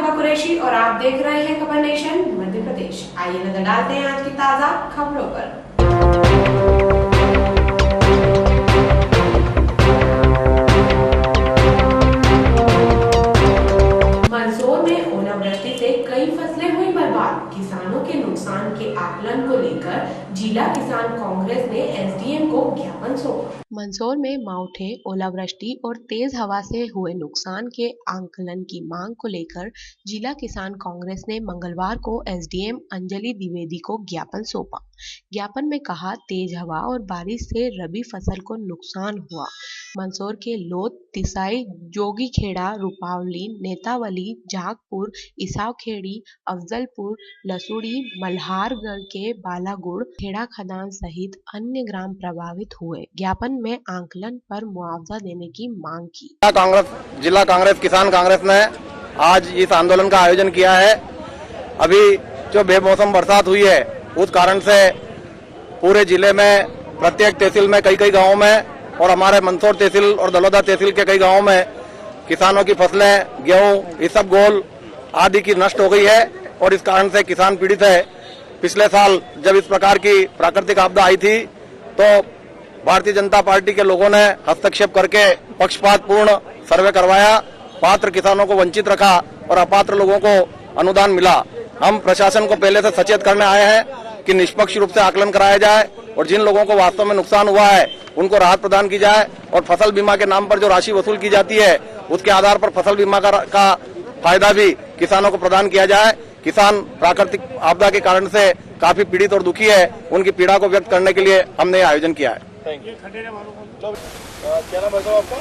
हिबा कुरैशी और आप देख रहे हैं खबर नेशन मध्य प्रदेश। आइए नजर डालते हैं आज की ताजा खबरों पर। मंदसौर में ओलावृष्टि से कई फसलें हुई बर्बाद। किसानों के नुकसान के आकलन को लेकर जिला किसान कांग्रेस ने एसडीएम को ज्ञापन सौंपा। मंदसौर में मावठे, ओलावृष्टि और तेज हवा से हुए नुकसान के आंकलन की मांग को लेकर जिला किसान कांग्रेस ने मंगलवार को एसडीएम अंजलि द्विवेदी को ज्ञापन सौंपा। ज्ञापन में कहा, तेज हवा और बारिश से रबी फसल को नुकसान हुआ। मंदसौर के लोध, तिसाई, जोगीखेड़ा, रूपावली, नेतावली, झागपुर, इसावखेड़ी, अफजलपुर, लसूड़ी, मल्हारगढ़ के बालागुड़, खेड़ा खदान सहित अन्य ग्राम प्रभावित हुए। ज्ञापन में आंकलन पर मुआवजा देने की मांग की। जिला कांग्रेस किसान कांग्रेस ने आज इस आंदोलन का आयोजन किया है। अभी जो बेमौसम बरसात हुई है उस कारण से पूरे जिले में प्रत्येक तहसील में कई गांवों में और हमारे मंदसौर तहसील और दलोदा तहसील के कई गांवों में किसानों की फसलें, गेहूं, इसबगोल आदि की नष्ट हो गई है और इस कारण से किसान पीड़ित है। पिछले साल जब इस प्रकार की प्राकृतिक आपदा आई थी तो भारतीय जनता पार्टी के लोगों ने हस्तक्षेप करके पक्षपातपूर्ण सर्वे करवाया, पात्र किसानों को वंचित रखा और अपात्र लोगों को अनुदान मिला। हम प्रशासन को पहले से सचेत करने आए हैं कि निष्पक्ष रूप से आकलन कराया जाए और जिन लोगों को वास्तव में नुकसान हुआ है उनको राहत प्रदान की जाए और फसल बीमा के नाम पर जो राशि वसूल की जाती है उसके आधार पर फसल बीमा का फायदा भी किसानों को प्रदान किया जाए। किसान प्राकृतिक आपदा के कारण से काफी पीड़ित और दुखी है, उनकी पीड़ा को व्यक्त करने के लिए हमने आयोजन किया है। क्या नाम है आपका?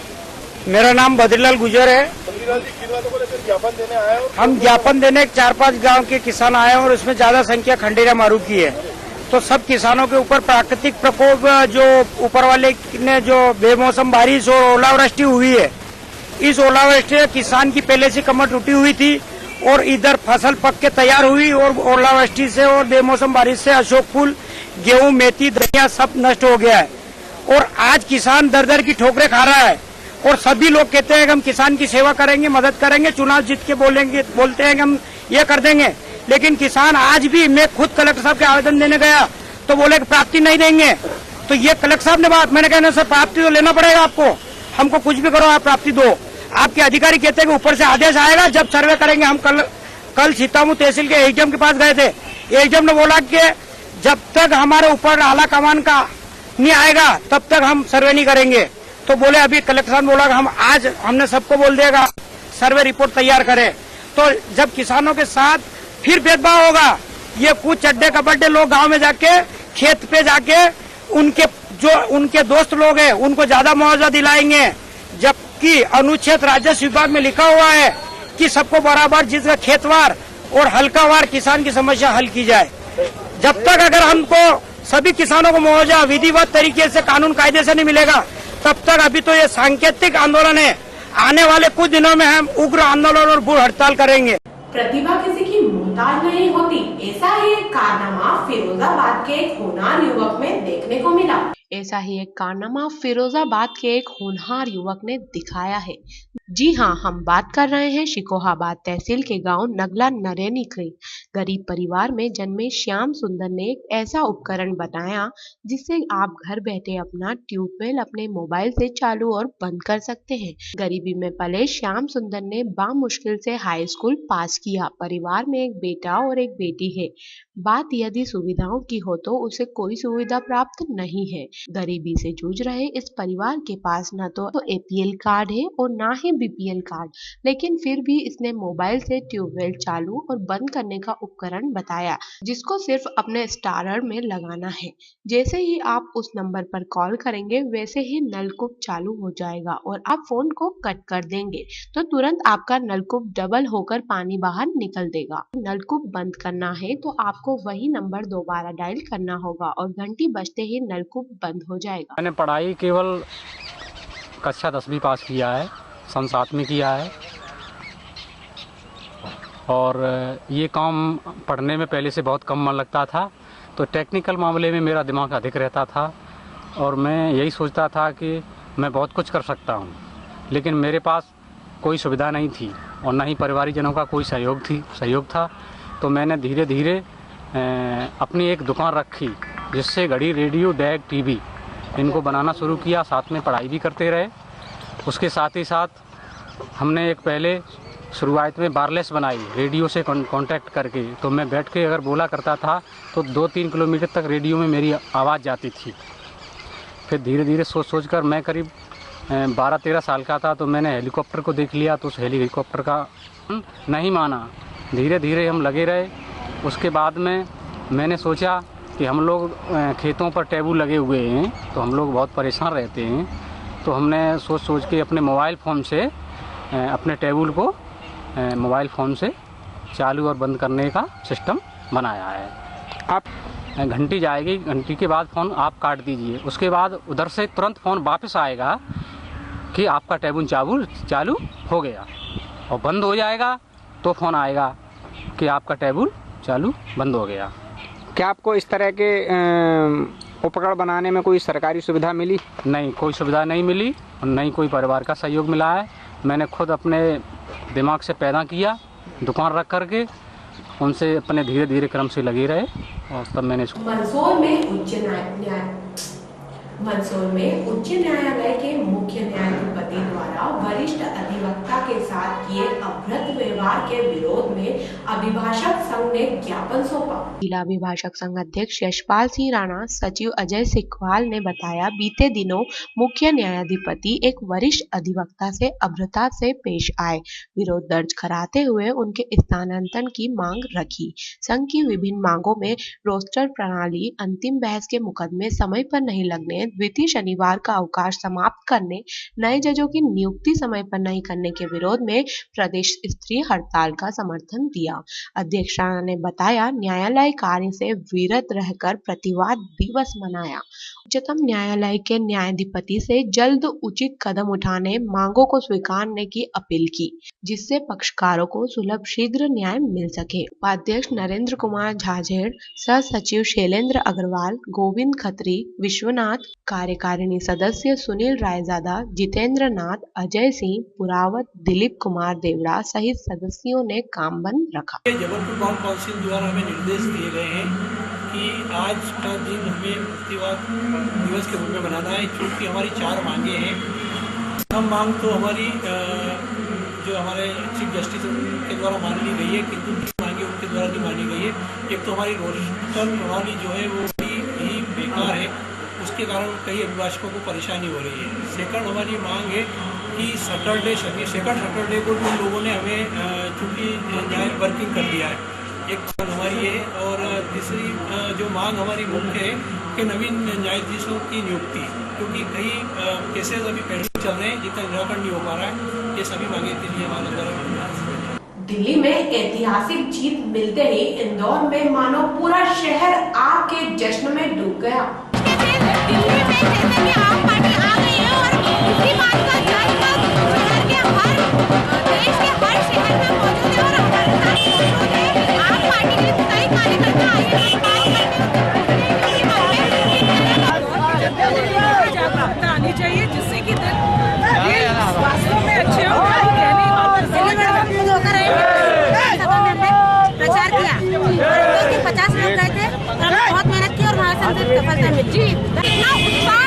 मेरा नाम बद्रीलाल गुजर है। ज्ञापन देने आए हो? हम ज्ञापन देने 4-5 गांव के किसान आए और उसमें ज्यादा संख्या खंडेरा मारू की है। तो सब किसानों के ऊपर प्राकृतिक प्रकोप जो ऊपर वाले ने जो बेमौसम बारिश और ओलावृष्टि हुई है, इस ओलावृष्टि से किसान की पहले से कमर टूटी हुई थी और इधर फसल पक के तैयार हुई और ओलावृष्टि से और बेमौसम बारिश से अशोक फूल, गेहूं, मेथी, धनिया सब नष्ट हो गया है और आज किसान दर की ठोकरें खा रहा है। और सभी लोग कहते हैं कि हम किसान की सेवा करेंगे, मदद करेंगे, चुनाव जीत के बोलते हैं कि हम ये कर देंगे, लेकिन किसान आज भी, मैं खुद कलेक्टर साहब के आवेदन देने गया तो बोले कि प्राप्ति नहीं देंगे। तो ये कलेक्टर साहब ने बात, मैंने कहना सर प्राप्ति तो लेना पड़ेगा आपको, हमको कुछ भी करो आप प्राप्ति दो। आपके अधिकारी कहते हैं कि ऊपर से आदेश आएगा जब सर्वे करेंगे। हम कल सीतामऊ तहसील के एसडीएम के पास गए थे। एसडीएम ने बोला कि जब तक हमारे ऊपर आला कमान का नहीं आएगा तब तक हम सर्वे नहीं करेंगे। तो बोले अभी कलेक्टर साहब ने बोला हम आज हमने सबको बोल देगा सर्वे रिपोर्ट तैयार करें। तो जब किसानों के साथ फिर भेदभाव होगा, ये कुछ चड्डे कबड्डे लोग गांव में जाके खेत पे जाके उनके दोस्त लोग हैं उनको ज्यादा मुआवजा दिलाएंगे, जबकि अनुच्छेद राजस्व विभाग में लिखा हुआ है कि सबको बराबर जिसका खेतवार और हल्कावार किसान की समस्या हल की जाए। जब तक अगर हमको सभी किसानों को मुआवजा विधिवत तरीके से कानून कायदे से नहीं मिलेगा तब तक अभी तो ये सांकेतिक आंदोलन है। आने वाले कुछ दिनों में हम उग्र आंदोलन और भूख हड़ताल करेंगे। प्रतिभा किसी की मोहताज नहीं होती, ऐसा ही एक कारनामा फिरोजाबाद के एक होनहार युवक में देखने को मिला। ऐसा ही एक कारनामा फिरोजाबाद के एक होनहार युवक ने दिखाया है। जी हाँ, हम बात कर रहे हैं शिकोहाबाद तहसील के गांव नगला नरेनी की। गरीब परिवार में जन्मे श्याम सुंदर ने एक ऐसा उपकरण बनाया जिससे आप घर बैठे अपना ट्यूबवेल अपने मोबाइल से चालू और बंद कर सकते हैं। गरीबी में पले श्याम सुंदर ने बामुश्किल से हाई स्कूल पास किया। परिवार में एक बेटा और एक बेटी है। बात यदि सुविधाओं की हो तो उसे कोई सुविधा प्राप्त नहीं है। गरीबी से जूझ रहे इस परिवार के पास न तो एपीएल कार्ड है और ना ही बीपीएल कार्ड, लेकिन फिर भी इसने मोबाइल से ट्यूबवेल चालू और बंद करने का उपकरण बताया जिसको सिर्फ अपने स्टारर में लगाना है। जैसे ही आप उस नंबर पर कॉल करेंगे वैसे ही नलकूप चालू हो जाएगा और आप फोन को कट कर देंगे तो तुरंत आपका नलकूप डबल होकर पानी बाहर निकल देगा। नलकूप बंद करना है तो आपको वही नंबर दोबारा डायल करना होगा और घंटी बजते ही नलकूप बंद हो जाएगा। मैंने पढ़ाई केवल कक्षा 10वीं पास किया है, सन 7 में किया है और ये काम पढ़ने में पहले से बहुत कम मन लगता था, तो टेक्निकल मामले में मेरा दिमाग अधिक रहता था और मैं यही सोचता था कि मैं बहुत कुछ कर सकता हूँ, लेकिन मेरे पास कोई सुविधा नहीं थी और न ही परिवारजनों का कोई सहयोग था। तो मैंने धीरे धीरे अपनी एक दुकान रखी, जिससे घड़ी, रेडियो, डेक, टीवी इनको बनाना शुरू किया। साथ में पढ़ाई भी करते रहे। उसके साथ ही साथ हमने एक पहले शुरुआत में वायरलेस बनाई, रेडियो से कांटेक्ट करके। तो मैं बैठ के अगर बोला करता था तो 2-3 किलोमीटर तक रेडियो में मेरी आवाज़ जाती थी। फिर धीरे धीरे सोच कर मैं करीब 12-13 साल का था तो मैंने हेलीकॉप्टर को देख लिया। तो उस हेलीकॉप्टर का नहीं माना, धीरे धीरे हम लगे रहे। उसके बाद में मैंने सोचा कि हम लोग खेतों पर टेबल लगे हुए हैं तो हम लोग बहुत परेशान रहते हैं। तो हमने सोच के अपने मोबाइल फ़ोन से अपने टेबल को मोबाइल फ़ोन से चालू और बंद करने का सिस्टम बनाया है। आप घंटी जाएगी, घंटी के बाद फ़ोन आप काट दीजिए। उसके बाद उधर से तुरंत फ़ोन वापस आएगा कि आपका टेबल चालू हो गया, और बंद हो जाएगा तो फ़ोन आएगा कि आपका टेबल चालू बंद हो गया। क्या आपको इस तरह के उपकरण बनाने में कोई सरकारी सुविधा मिली? नहीं, कोई सुविधा नहीं मिली और नहीं कोई परिवार का सहयोग मिला है। मैंने खुद अपने दिमाग से पैदा किया, दुकान रख करके उनसे अपने धीरे धीरे क्रम से लगे रहे और तब मैंने मंदसौर में उच्च न्यायालय के मुख्य न्यायाधिपति द्वारा वरिष्ठ अधिवक्ता के साथ किए अभद्र व्यवहार के विरोध में अभिभाषक संघ ने ज्ञापन सौंपा। जिला अभिभाषक संघ अध्यक्ष यशपाल सिंह राणा, सचिव अजय सिकवाल ने बताया, बीते दिनों मुख्य न्यायाधिपति एक वरिष्ठ अधिवक्ता से अभद्रता से पेश आए। विरोध दर्ज कराते हुए उनके स्थानांतरण की मांग रखी। संघ की विभिन्न मांगों में रोस्टर प्रणाली, अंतिम बहस के मुकदमे समय पर नहीं लगने, द्वितीय शनिवार का अवकाश समाप्त करने, नए जजों की नियुक्ति समय पर नहीं करने के विरोध में प्रदेश स्तरीय हड़ताल का समर्थन दिया। अध्यक्ष राणा ने बताया, न्यायालय कार्य से विरत रहकर प्रतिवाद दिवस मनाया। उच्चतम न्यायालय के न्यायाधिपति से जल्द उचित कदम उठाने, मांगों को स्वीकारने की अपील की, जिससे पक्षकारों को सुलभ शीघ्र न्याय मिल सके। उपाध्यक्ष नरेंद्र कुमार झाझेड़, सह सचिव शैलेंद्र अग्रवाल, गोविंद खत्री, विश्वनाथ, कार्यकारिणी सदस्य सुनील रायजादा, जितेंद्र नाथ, अजय सिंह, पुरावत, दिलीप कुमार देवड़ा सहित सदस्यों ने काम बंद रखा। जबलपुर बार काउंसिल द्वारा हमें निर्देश दिए गए हैं कि आज का दिन हमें प्रतिवाद दिवस के रूप में मनाना है, क्योंकि हमारी 4 मांगे हैं। हम मांग तो हमारी जो हमारे चीफ जस्टिस के द्वारा मान ली गई है, किंतु मांगे उनके द्वारा नहीं मानी गई है। एक तो हमारी रोस्टर प्रणाली जो है वो ही बेकार है, उसके कारण कई अभिभाषकों को परेशानी हो रही है। सेकंड हमारी मांग है कि सेकंड सैटरडे को उन लोगों ने हमें छुट्टी न्याय वर्किंग कर दिया है, एक हमारी है। और तीसरी जो मांग हमारी मुख्य है कि नवीन न्यायाधीशों की नियुक्ति, क्योंकि कई केसेस अभी पेंडिंग चल रहे हैं जिनका निराकरण नहीं हो पा रहा है। ये सभी मांगे के लिए हमारे द्वारा। दिल्ली में ऐतिहासिक जीत मिलते ही इंदौर में मानो पूरा शहर आग के जश्न में डूब गया। दिल्ली में जैसे कि आम पार्टी आ गई है और इसी बात का जश्न शहर के हर देश के हर शहर में मौजूद है और हमारे साथ मौजूद है आम पार्टी के कई कार्यकर्ता आए हैं। जागरूकता आनी चाहिए जिससे कि स्वास्थ्य में अच्छे हो। प्रचार किया, 50 लोग गए थे, बहुत मेहनत की और वहाँ से सफलता मिली।